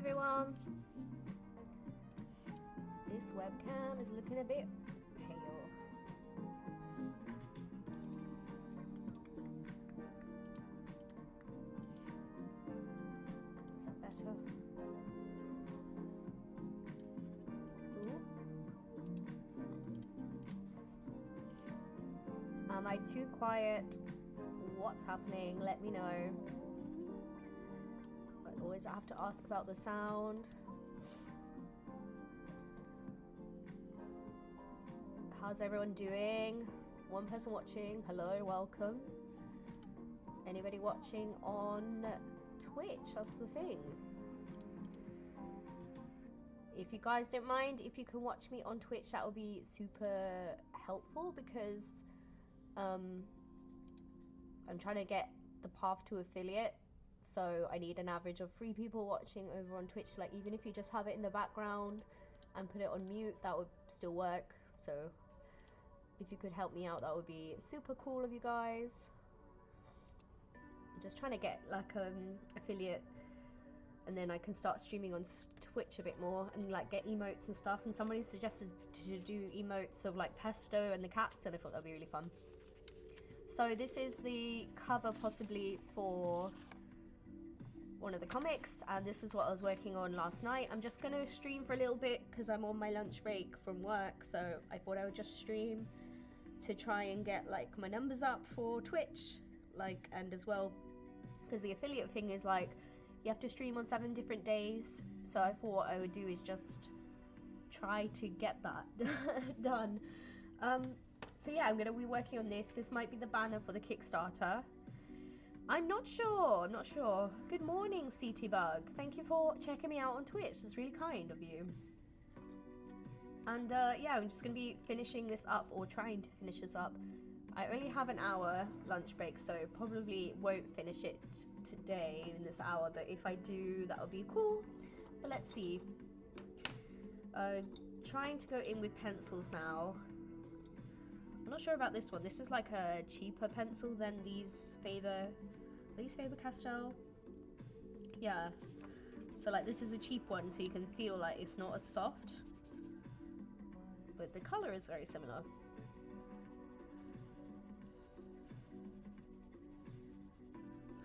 everyone. This webcam is looking a bit pale. Is that better? Ooh. Am I too quiet? What's happening? Let me know. I always have to ask about the sound. How's everyone doing? One person watching. Hello, welcome. Anybody watching on Twitch? That's the thing. If you guys don't mind, if you can watch me on Twitch, that would be super helpful because I'm trying to get the path to affiliate. So I need an average of 3 people watching over on Twitch. Like even if you just have it in the background and put it on mute, that would still work. So if you could help me out, that would be super cool of you guys. I'm just trying to get like affiliate, and then I can start streaming on Twitch a bit more and like get emotes and stuff. And somebody suggested to do emotes of like pesto and the cats, and I thought that'd be really fun. So this is the cover possibly for one of the comics, and this is what I was working on last night. I'm just gonna stream for a little bit because I'm on my lunch break from work, so I thought I would just stream to try and get like my numbers up for Twitch, like, and as well because the affiliate thing is like you have to stream on 7 different days. So I thought what I would do is just try to get that done. So yeah, I'm gonna be working on this. This might be the banner for the Kickstarter. I'm not sure, not sure. Good morning, CT Bug. Thank you for checking me out on Twitch. It's really kind of you. And yeah, I'm just going to be finishing this up, or trying to finish this up. I only have an hour lunch break, so probably won't finish it today in this hour, but if I do, that would be cool. But let's see. Trying to go in with pencils now. I'm not sure about this one. This is like a cheaper pencil than these Faber-Castell. Yeah. So like this is a cheap one, so you can feel like it's not as soft. But the color is very similar.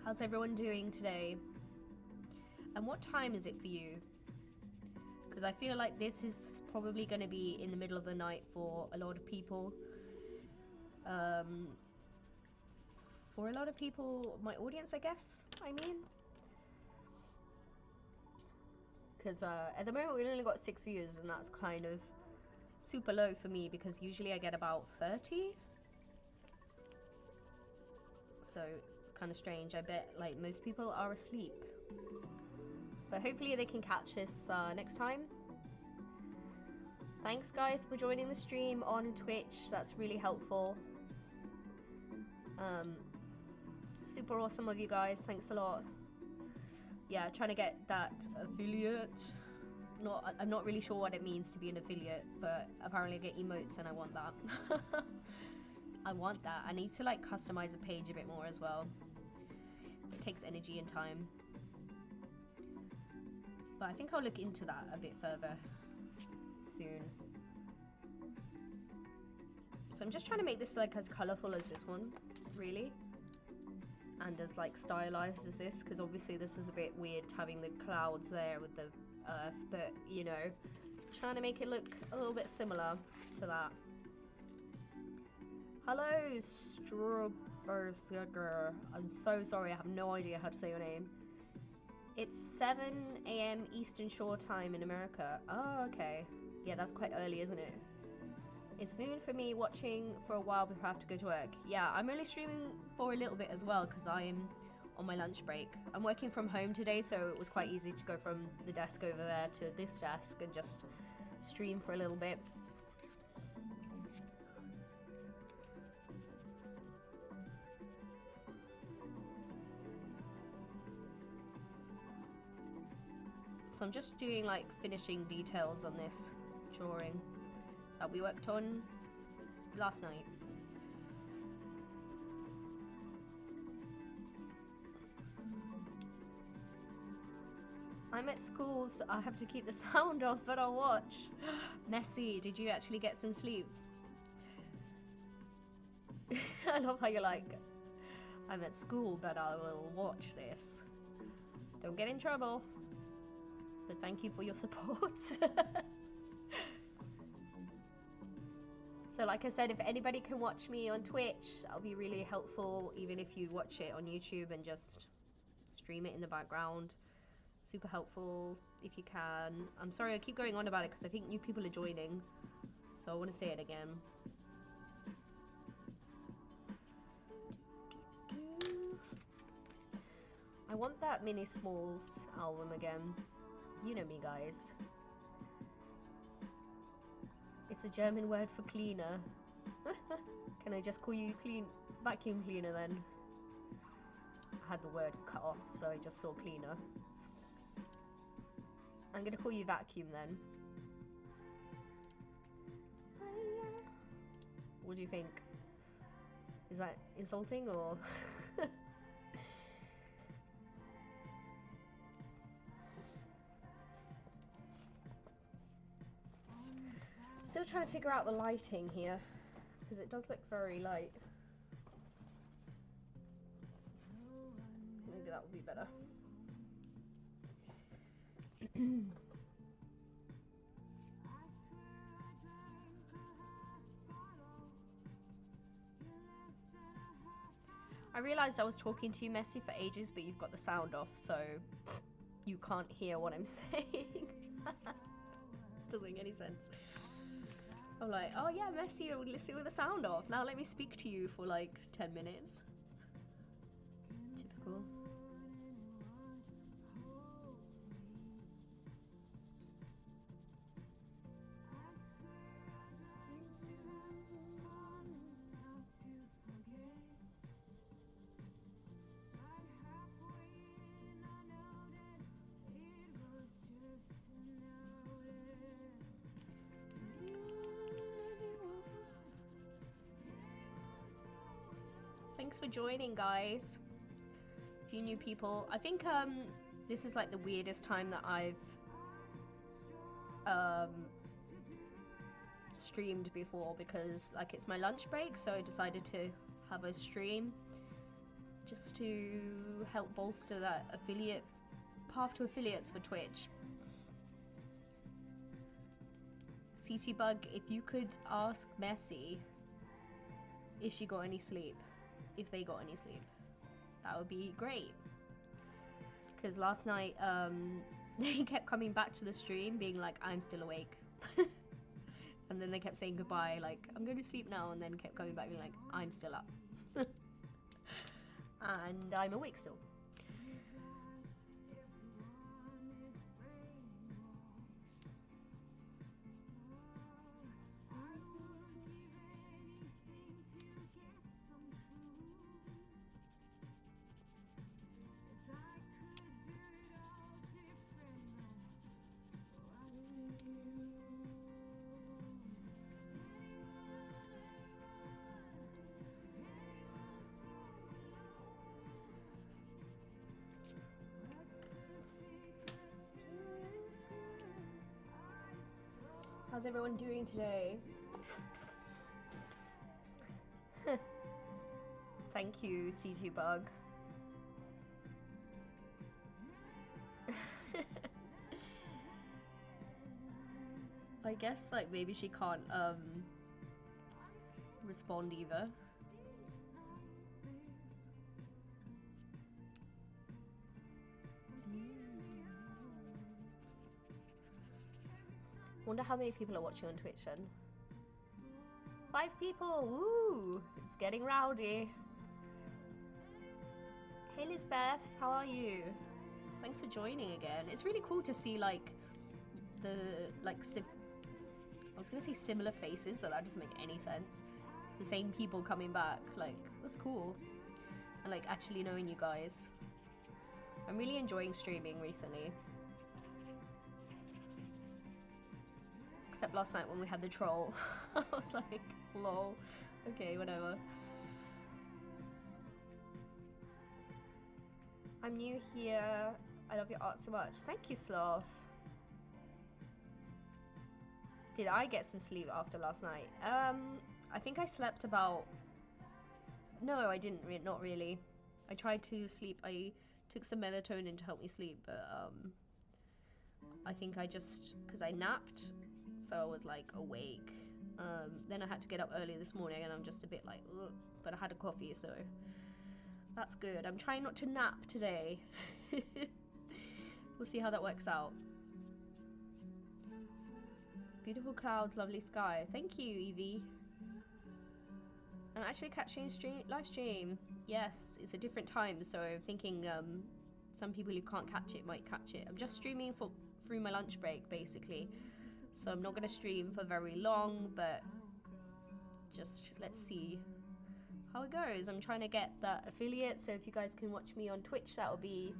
How's everyone doing today? And what time is it for you? Because I feel like this is probably going to be in the middle of the night for a lot of people. For a lot of people, my audience, I guess, I mean. Because at the moment we only got 6 views, and that's kind of super low for me because usually I get about 30. So it's kind of strange. I bet like most people are asleep. But hopefully they can catch this next time. Thanks guys for joining the stream on Twitch. That's really helpful. Super awesome of you guys. Thanks a lot. Yeah, trying to get that affiliate. I'm not really sure what it means to be an affiliate, but apparently I get emotes and I want that. I want that. I need to like customize the page a bit more as well. It takes energy and time. But I think I'll look into that a bit further soon. So I'm just trying to make this like as colorful as this one, really. And as like stylized as this, because obviously this is a bit weird having the clouds there with the earth, but you know, trying to make it look a little bit similar to that. Hello, Strobersugar. I'm so sorry, I have no idea how to say your name. It's 7 AM Eastern Shore time in America. Oh, okay. Yeah, that's quite early, isn't it? It's noon for me, watching for a while before I have to go to work. Yeah, I'm only streaming for a little bit as well because I'm on my lunch break. I'm working from home today, so it was quite easy to go from the desk over there to this desk and just stream for a little bit. So I'm just doing like finishing details on this drawing that we worked on last night. I'm at school, so I have to keep the sound off, but I'll watch. Messy, did you actually get some sleep? I love how you're like, I'm at school, but I will watch this. Don't get in trouble. But thank you for your support. So like I said, if anybody can watch me on Twitch, that'll be really helpful, even if you watch it on YouTube and just stream it in the background. Super helpful if you can. I'm sorry I keep going on about it because I think new people are joining, so I want to say it again. I want that Mini Smalls album again. You know me, guys. It's a German word for cleaner. Can I just call you vacuum cleaner then? I had the word cut off, so I just saw cleaner. I'm gonna call you vacuum then. What do you think? Is that insulting or? Still trying to figure out the lighting here, because it does look very light. Maybe that would be better. I realised I was talking to you, Messy, for ages, but you've got the sound off, so you can't hear what I'm saying. Doesn't make any sense. I'm like, oh yeah, Messy, you're listening with the sound off. Now let me speak to you for like 10 minutes. Typical. Thanks for joining, guys. A few new people. I think this is like the weirdest time that I've streamed before, because like it's my lunch break, so I decided to have a stream just to help bolster that affiliate path to affiliates for Twitch. CT Bug, if you could ask Messy if she got any sleep, if they got any sleep, that would be great. Because last night they kept coming back to the stream being like, I'm still awake. And then they kept saying goodbye, like, I'm going to sleep now, and then kept coming back being like, I'm still up. And I'm awake still. How's everyone doing today? Thank you, CG Bug. I guess like maybe she can't respond either. Wonder how many people are watching on Twitch then. 5 people! Woo! It's getting rowdy. Hey Lisbeth, how are you? Thanks for joining again. It's really cool to see like the I was gonna say similar faces, but that doesn't make any sense. The same people coming back, like that's cool. And like actually knowing you guys. I'm really enjoying streaming recently. Except last night when we had the troll. I was like, lol. Okay, whatever. I'm new here. I love your art so much. Thank you, Slav. Did I get some sleep after last night? I think I slept about... No, I didn't. Not really. I tried to sleep. I took some melatonin to help me sleep, but I think I just... Because I napped, so I was like awake. Then I had to get up early this morning and I'm just a bit like, ugh, but I had a coffee, so that's good. I'm trying not to nap today. We'll see how that works out. Beautiful clouds, lovely sky. Thank you, Evie. I'm actually catching live stream. Yes, it's a different time, so I'm thinking some people who can't catch it might catch it. I'm just streaming through my lunch break, basically. So I'm not going to stream for very long, but just let's see how it goes. I'm trying to get that affiliate, so if you guys can watch me on Twitch, that would be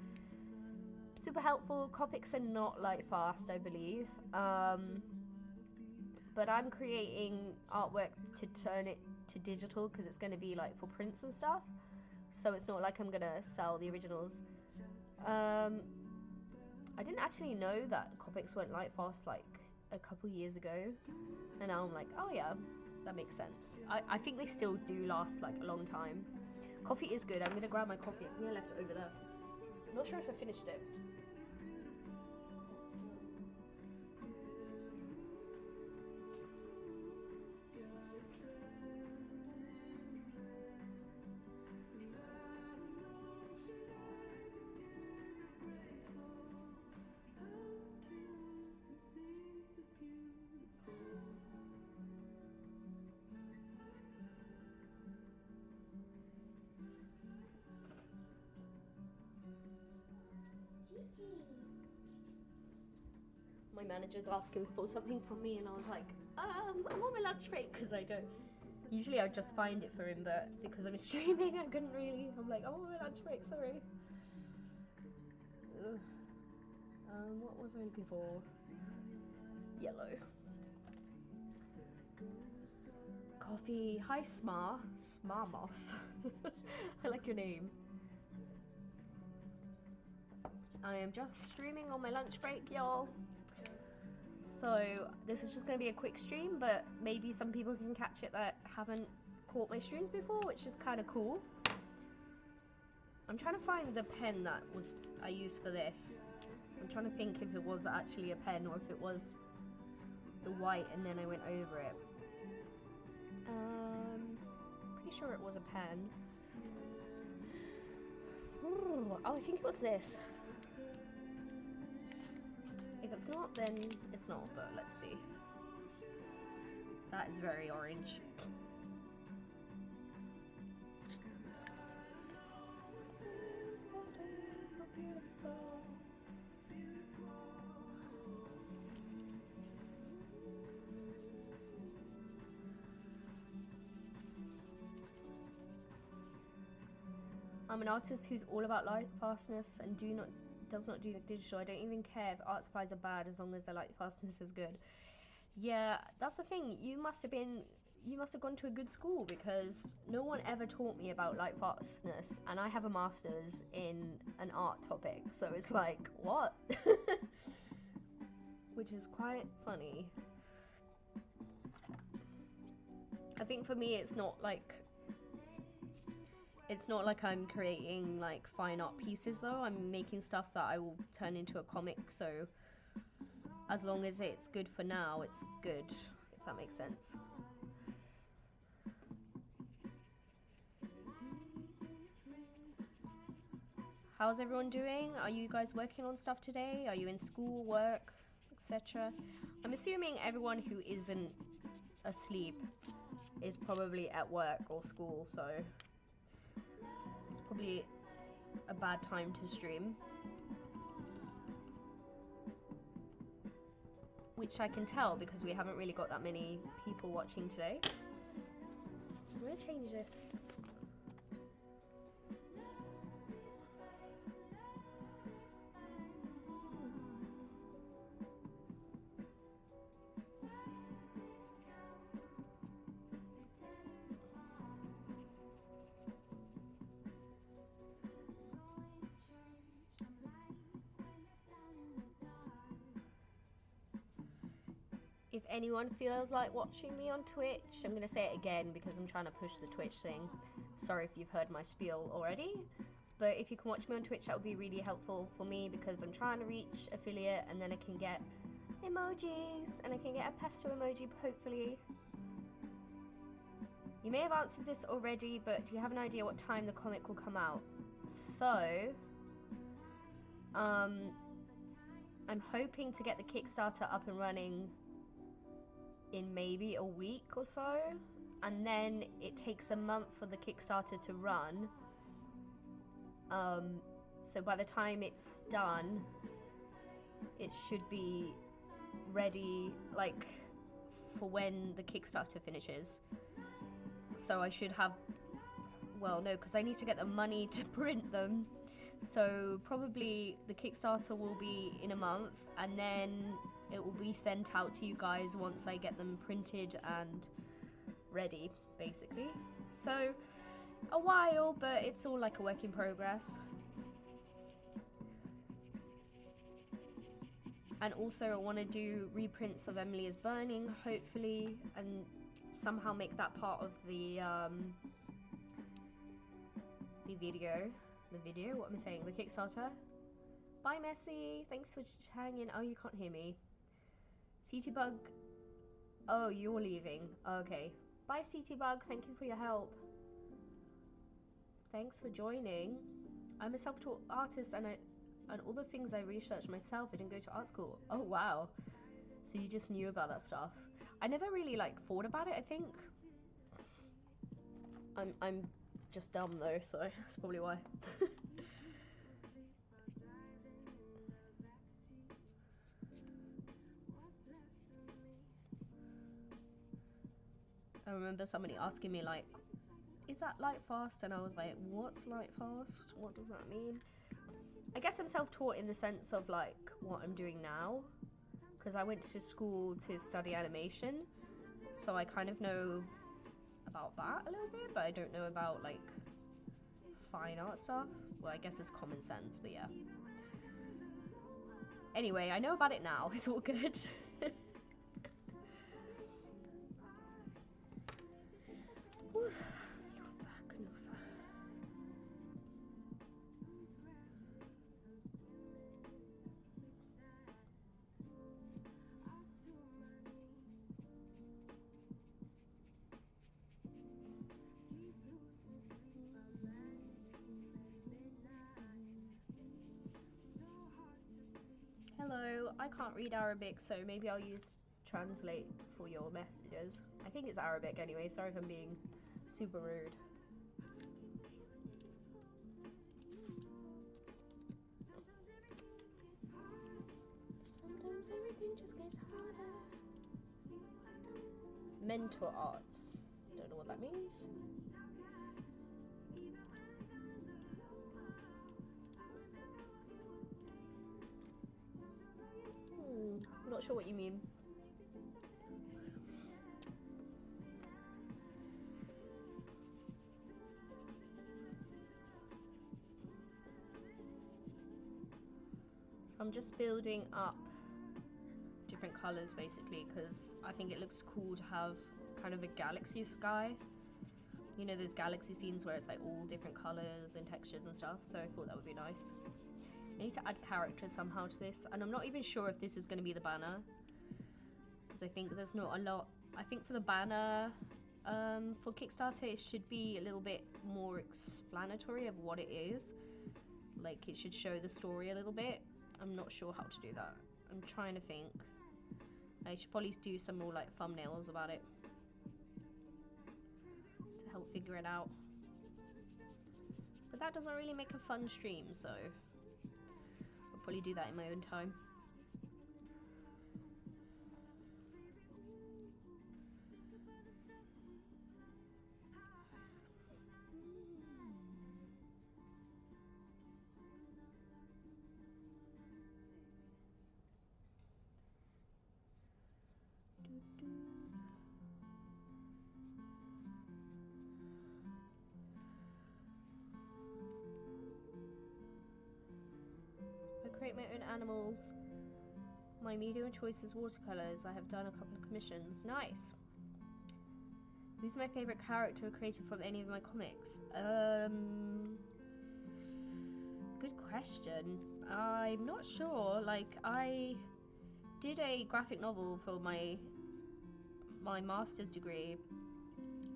super helpful. Copics are not light fast, I believe. But I'm creating artwork to turn it to digital because it's going to be like for prints and stuff. So it's not like I'm going to sell the originals. I didn't actually know that Copics went light fast like a couple years ago. And now I'm like, oh yeah, that makes sense. I think they still do last like a long time. Coffee is good. I'm going to grab my coffee. I think I left it over there. I'm not sure if I finished it. My manager's asking for something from me, and I was like, I'm on my lunch break because I don't. Usually I'd just find it for him, but because I'm streaming, I couldn't really. I'm like, I'm on my lunch break, sorry. Ugh. What was I looking for? Yellow. Coffee. Hi, Smarmoff. I like your name. I am just streaming on my lunch break, y'all. So this is just going to be a quick stream, but maybe some people can catch it that haven't caught my streams before, which is kind of cool. I'm trying to find the pen that I used for this. I'm trying to think if it was actually a pen or if it was the white and then I went over it. Pretty sure it was a pen. Ooh, oh, I think it was this. If it's not, then it's not, but let's see. That is very orange. I'm an artist who's all about light fastness and does not do digital. I don't even care if art supplies are bad as long as the light fastness is good. Yeah, that's the thing. You must have gone to a good school because no one ever taught me about light fastness, and I have a master's in an art topic, so it's like, what? Which is quite funny. I think for me it's not like I'm creating like fine art pieces though. I'm making stuff that I will turn into a comic, so as long as it's good for now, it's good, if that makes sense. How's everyone doing? Are you guys working on stuff today? Are you in school, work, etc.? I'm assuming everyone who isn't asleep is probably at work or school, so it's probably a bad time to stream. Which I can tell because we haven't really got that many people watching today. I'm gonna change this. anyone feels like watching me on Twitch, I'm going to say it again because I'm trying to push the Twitch thing. Sorry if you've heard my spiel already. But if you can watch me on Twitch, that would be really helpful for me because I'm trying to reach affiliate and then I can get emojis and I can get a pesto emoji, hopefully. You may have answered this already, but do you have an idea what time the comic will come out? So, I'm hoping to get the Kickstarter up and running in maybe a week or so, and then it takes a month for the Kickstarter to run. So by the time it's done, it should be ready, like, for when the Kickstarter finishes. So I should have, well, no, because I need to get the money to print them. So probably the Kickstarter will be in a month, and then it will be sent out to you guys once I get them printed and ready, basically. So a while, but it's all like a work in progress. And also I want to do reprints of Emily is Burning, hopefully, and somehow make that part of the video, what am I saying, the Kickstarter. Bye Messi, thanks for hanging. Oh, you can't hear me. CT Bug, oh, you're leaving, okay. Bye CT Bug, thank you for your help. Thanks for joining. I'm a self-taught artist and all the things I researched myself, I didn't go to art school. Oh wow, so you just knew about that stuff. I never really like thought about it, I think. I'm just dumb though, so that's probably why. I remember somebody asking me like, is that light fast? And I was like, what's light fast? What does that mean? I guess I'm self-taught in the sense of like what I'm doing now, because I went to school to study animation, so I kind of know about that a little bit, but I don't know about like fine art stuff. Well, I guess it's common sense, but yeah. Anyway, I know about it now. It's all good. Hello, I can't read Arabic, so maybe I'll use translate for your messages. I think it's Arabic anyway, sorry if I'm being super rude. Sometimes everything just gets harder. Mentor arts. Don't know what that means. Not sure what you mean. So I'm just building up different colors basically because I think it looks cool to have kind of a galaxy sky. You know those galaxy scenes where it's like all different colors and textures and stuff, so I thought that would be nice. I need to add characters somehow to this, and I'm not even sure if this is going to be the banner because I think there's not a lot. I think for the banner for Kickstarter it should be a little bit more explanatory of what it is. Like it should show the story a little bit. I'm not sure how to do that. I'm trying to think. I should probably do some more like thumbnails about it to help figure it out. But that doesn't really make a fun stream, so I'll probably do that in my own time. I create my own animals. My medium of choice is watercolors. I have done a couple of commissions. Nice. Who's my favorite character created from any of my comics? Good question. I'm not sure. Like, I did a graphic novel for my master's degree,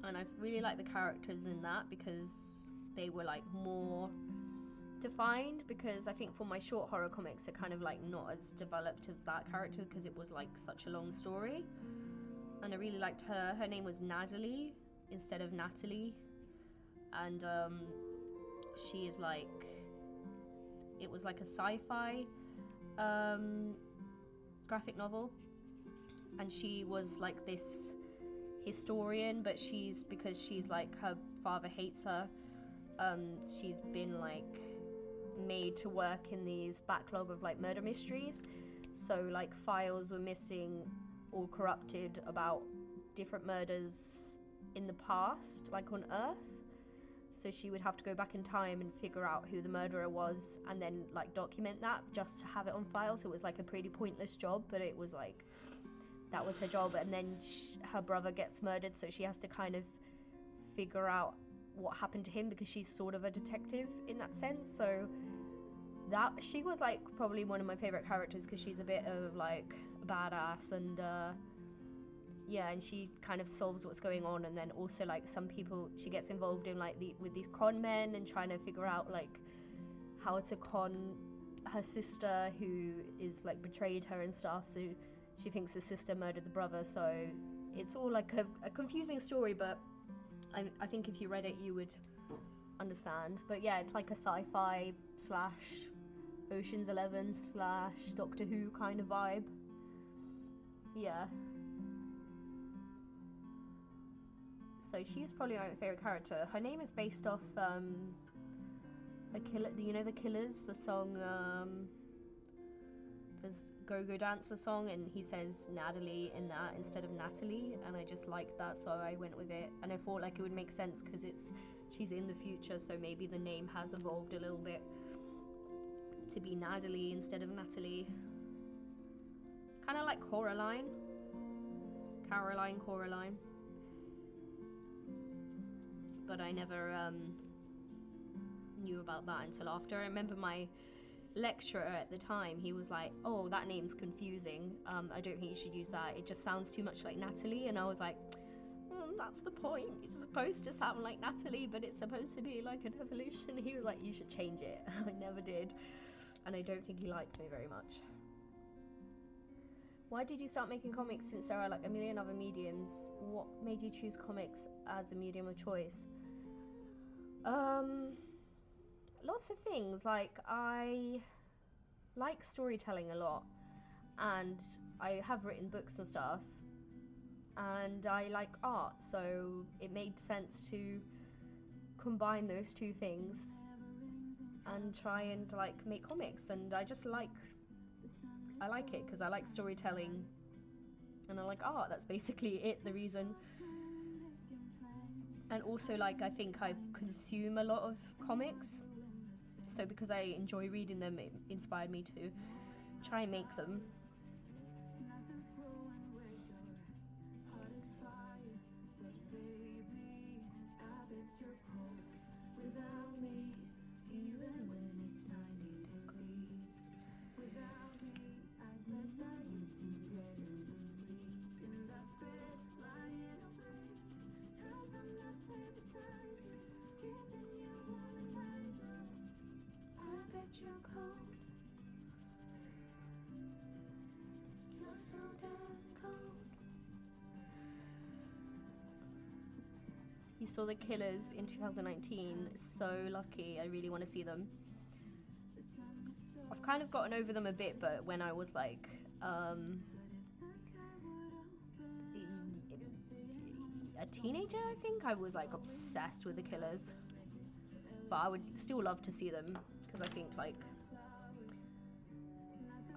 and I really like the characters in that because they were like more defined, because I think for my short horror comics they're kind of like not as developed as that character because it was like such a long story. And I really liked her. Her name was Natalie instead of Natalie, and she is like, it was like a sci-fi graphic novel, and she was like this historian, but because she's like, her father hates her, she's been like made to work in these backlog of like murder mysteries. So like files were missing or corrupted about different murders in the past, like on Earth. So she would have to go back in time and figure out who the murderer was, and then like document that just to have it on file. So it was like a pretty pointless job, but it was like, that was her job. And then her brother gets murdered, so she has to kind of figure out what happened to him, because she's sort of a detective in that sense. So that, she was like probably one of my favorite characters because she's a bit of like a badass, and yeah, and she kind of solves what's going on. And then also like some people, she gets involved in like with these con men and trying to figure out like how to con her sister who is like betrayed her and stuff. So she thinks the sister murdered the brother. So it's all like a confusing story, but I think if you read it you would understand. But yeah, it's like a sci-fi slash Ocean's 11 slash Doctor Who kind of vibe. Yeah. So she's probably my favorite character. Her name is based off a killer. You know the Killers, the song. There's Go Go Dancer song, and he says Natalie in that instead of Natalie, and I just liked that, so I went with it. And I thought like it would make sense because she's in the future, so maybe the name has evolved a little bit to be Natalie instead of Natalie. Kind of like Coraline. Coraline. But I never knew about that until after. I remember my lecturer at the time, he was like, oh, that name's confusing. I don't think you should use that. It just sounds too much like Natalie. And I was like, that's the point. It's supposed to sound like Natalie, but it's supposed to be like an evolution. He was like, you should change it. I never did. And I don't think he liked me very much. Why did you start making comics since there are like a million other mediums? What made you choose comics as a medium of choice? Lots of things. Like, I like storytelling a lot, and I have written books and stuff, and I like art, so it made sense to combine those two things and try and like make comics. And I like it because I like storytelling and I like art. That's basically it, the reason. And also, like, I think I consume a lot of comics, so because I enjoy reading them, it inspired me to try and make them. You saw The Killers in 2019. So lucky. I really want to see them. I've kind of gotten over them a bit, but when I was like a teenager, I think, I was like obsessed with The Killers. But I would still love to see them because I think like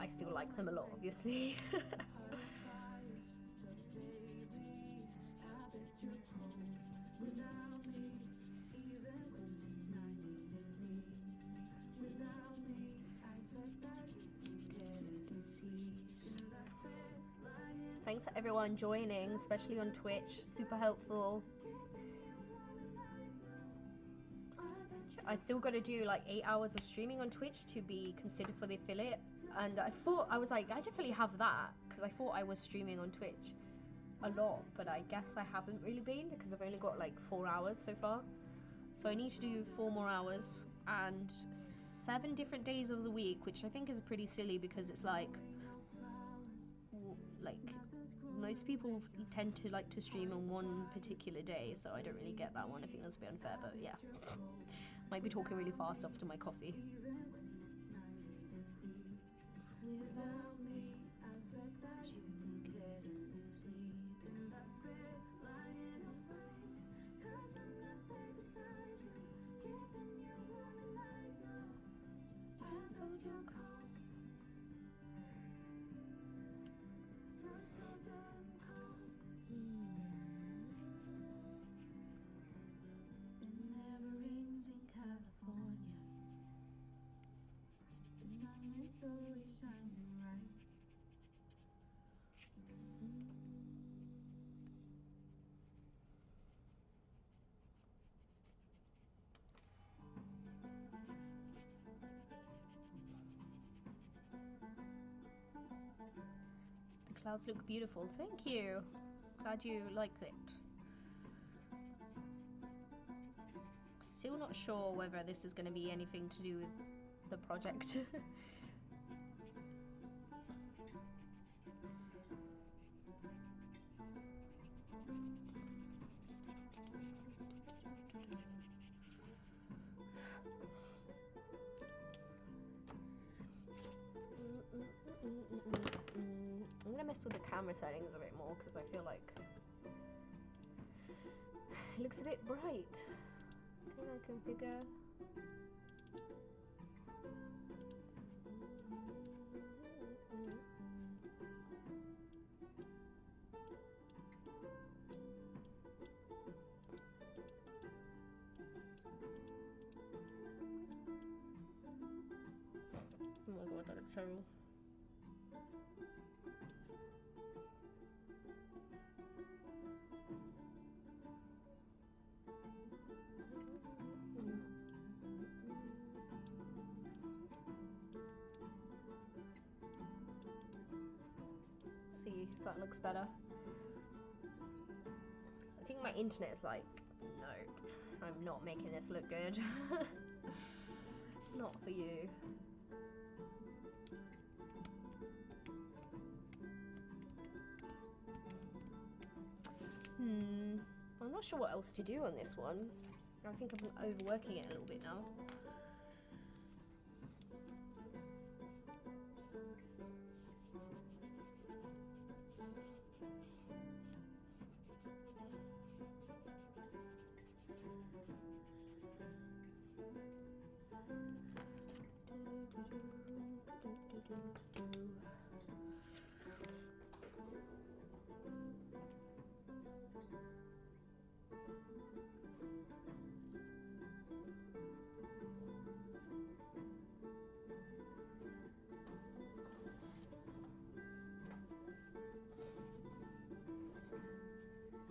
I still like them a lot, obviously. thanks for everyone joining, especially on Twitch. Super helpful. I still got to do like 8 hours of streaming on Twitch to be considered for the affiliate. And I was like, I definitely have that, because I thought I was streaming on Twitch a lot, but I guess I haven't really been, because I've only got like 4 hours so far. So I need to do 4 more hours and 7 different days of the week, which I think is pretty silly, because it's like most people tend to like to stream on one particular day, so I don't really get that one. I think that's a bit unfair, but yeah. Might be talking really fast after my coffee. The clouds look beautiful. Thank you. Glad you like it. Still not sure whether this is going to be anything to do with the project. I'm gonna mess with the camera settings a bit more, because I feel like it looks a bit bright. Can I configure? Oh my god, that looks terrible. See if that looks better. I think my internet is like, nope, I'm not making this look good. Not for you. I'm not sure what else to do on this one. I think I'm overworking it a little bit now.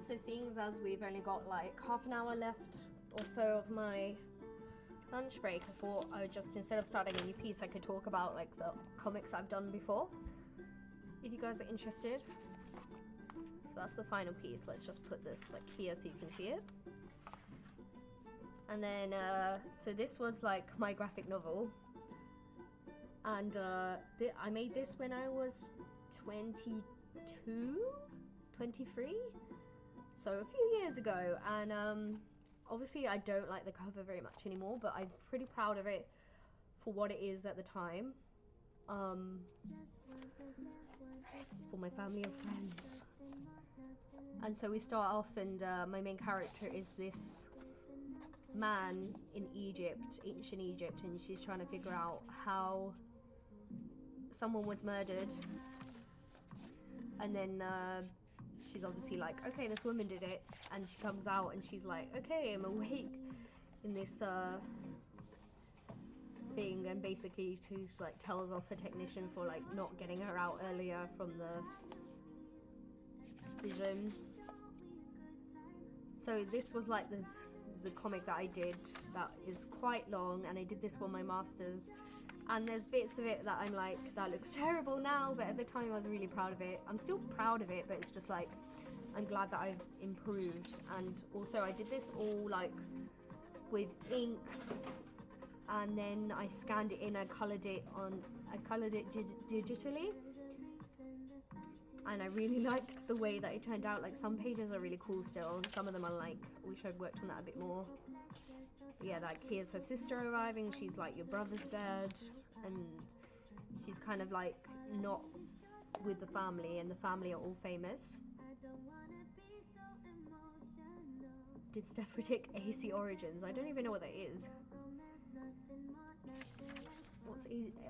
So seeing as we've only got like half an hour left or so of my lunch break, I thought I would just, instead of starting a new piece, I could talk about like the comics I've done before, if you guys are interested. So that's the final piece. Let's just put this like here so you can see it. And then, so this was like my graphic novel. And I made this when I was 22, 23? So a few years ago, and obviously I don't like the cover very much anymore, but I'm pretty proud of it for what it is at the time, for my family and friends. And so we start off, and my main character is this man in Egypt, ancient Egypt, and she's trying to figure out how someone was murdered, and then she's obviously like, okay, this woman did it, and she comes out and she's like, okay, I'm awake in this thing, and basically she's like tells off a technician for like not getting her out earlier from the vision. So this was like the comic that I did that is quite long, and I did this for my masters, and there's bits of it that I'm like, that looks terrible now, but at the time I was really proud of it. I'm still proud of it, but it's just like, I'm glad that I've improved. And also I did this all like with inks, and then I scanned it in, I coloured it digitally, and I really liked the way that it turned out. Like, some pages are really cool still, and some of them are like, I wish I'd worked on that a bit more. But yeah, like here's her sister arriving, she's like, your brother's dead, and she's kind of like not with the family, and the family are all famous. Did Steph predict AC Origins? I don't even know what that is.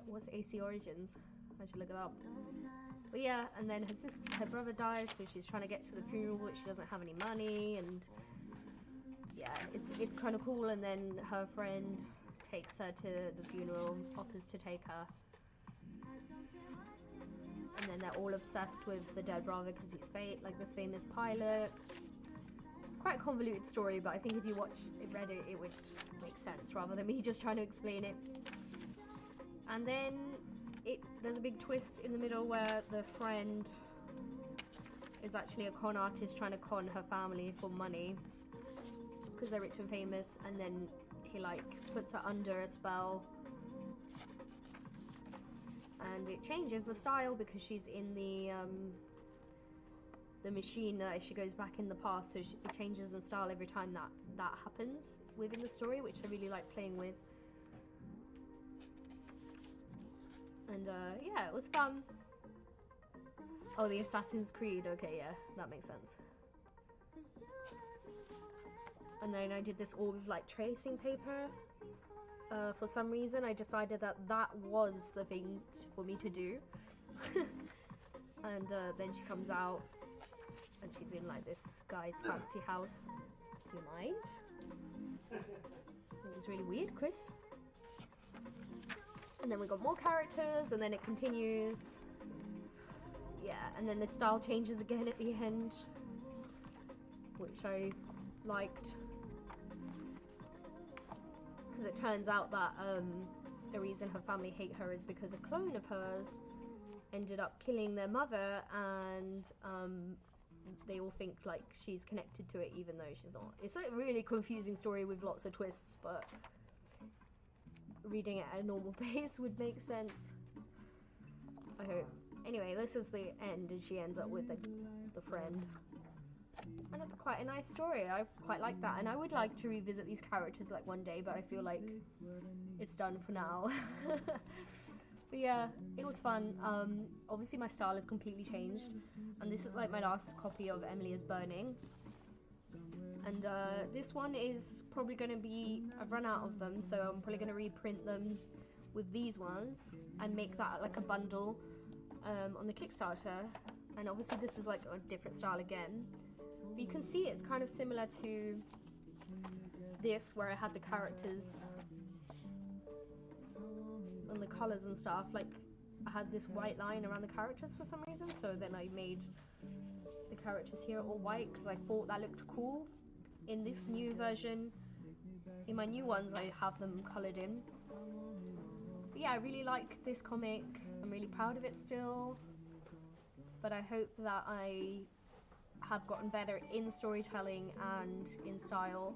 What's AC Origins? I should look it up. But yeah, and then her brother dies, so she's trying to get to the funeral, but she doesn't have any money, and yeah, it's kind of cool. And then her friend takes her to the funeral, offers to take her, and then they're all obsessed with the dead brother because he's like this famous pilot. It's quite a convoluted story, but I think if you read it, it would make sense rather than me just trying to explain it. And then there's a big twist in the middle where the friend is actually a con artist trying to con her family for money because they're rich and famous, and then he like puts her under a spell, and it changes the style because she's in the machine. She goes back in the past, so it changes in style every time that happens within the story, which I really like playing with. And yeah, it was fun. Oh, the Assassin's Creed. Okay, yeah, that makes sense. And then I did this all with like tracing paper. For some reason, I decided that was the thing for me to do. And then she comes out, and she's in like this guy's fancy house. Do you mind? It's really weird, Chris. And then we got more characters, and then it continues. Yeah, and then the style changes again at the end, which I liked, because it turns out that the reason her family hate her is because a clone of hers ended up killing their mother, and they all think like she's connected to it even though she's not. It's a really confusing story with lots of twists, but reading it at a normal pace would make sense, I hope. Anyway, this is the end, and she ends up with the friend. And it's quite a nice story. I quite like that, and I would like to revisit these characters like one day, but I feel like it's done for now. But yeah, it was fun. Obviously my style has completely changed, and this is like my last copy of Emily is Burning. And this one is probably going to be, I've run out of them, so I'm probably going to reprint them with these ones and make that like a bundle on the Kickstarter. And obviously this is like a different style again, but you can see it's kind of similar to this, where I had the characters and the colours and stuff. Like, I had this white line around the characters for some reason, so then I made the characters here all white because I thought that looked cool. In this new version, in my new ones, I have them coloured in. But yeah, I really like this comic. I'm really proud of it still, but I hope that I have gotten better in storytelling and in style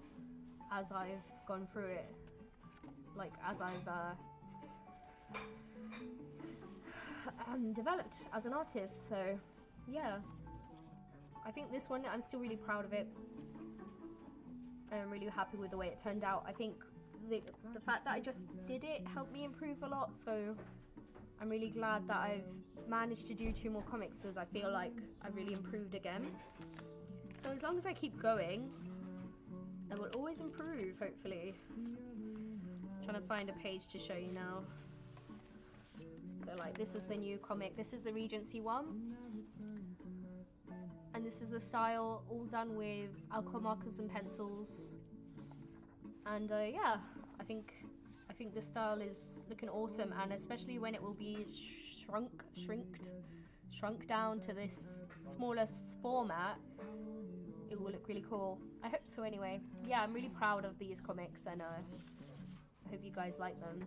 as I've gone through it, like as I've developed as an artist. So yeah, I think this one, I'm still really proud of it. I'm really happy with the way it turned out. I think the fact that I just did it helped me improve a lot, so I'm really glad that I've managed to do 2 more comics, as I feel like I've really improved again. So as long as I keep going, I will always improve, hopefully. I'm trying to find a page to show you now. So like, this is the new comic, this is the Regency one, and this is the style all done with alcohol markers and pencils. And yeah, I think this style is looking awesome, and especially when it will be shrinked shrunk down to this smaller format, it will look really cool. I hope so anyway. Yeah, I'm really proud of these comics, and I hope you guys like them.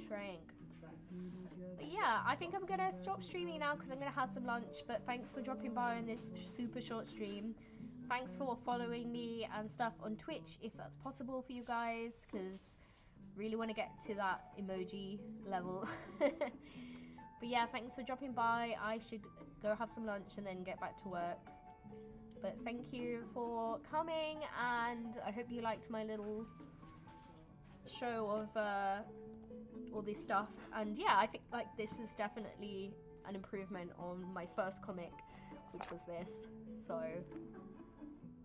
Shrank. But yeah, I think I'm gonna stop streaming now because I'm gonna have some lunch. But thanks for dropping by on this super short stream. Thanks for following me and stuff on Twitch if that's possible for you guys, because really want to get to that emoji level. But yeah, thanks for dropping by. I should go have some lunch and then get back to work. But thank you for coming, and I hope you liked my little show of all this stuff. And yeah, I think like this is definitely an improvement on my first comic, which was this. So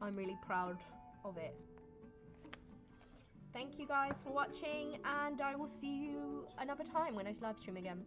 I'm really proud of it. Thank you guys for watching, and I will see you another time when I live stream again.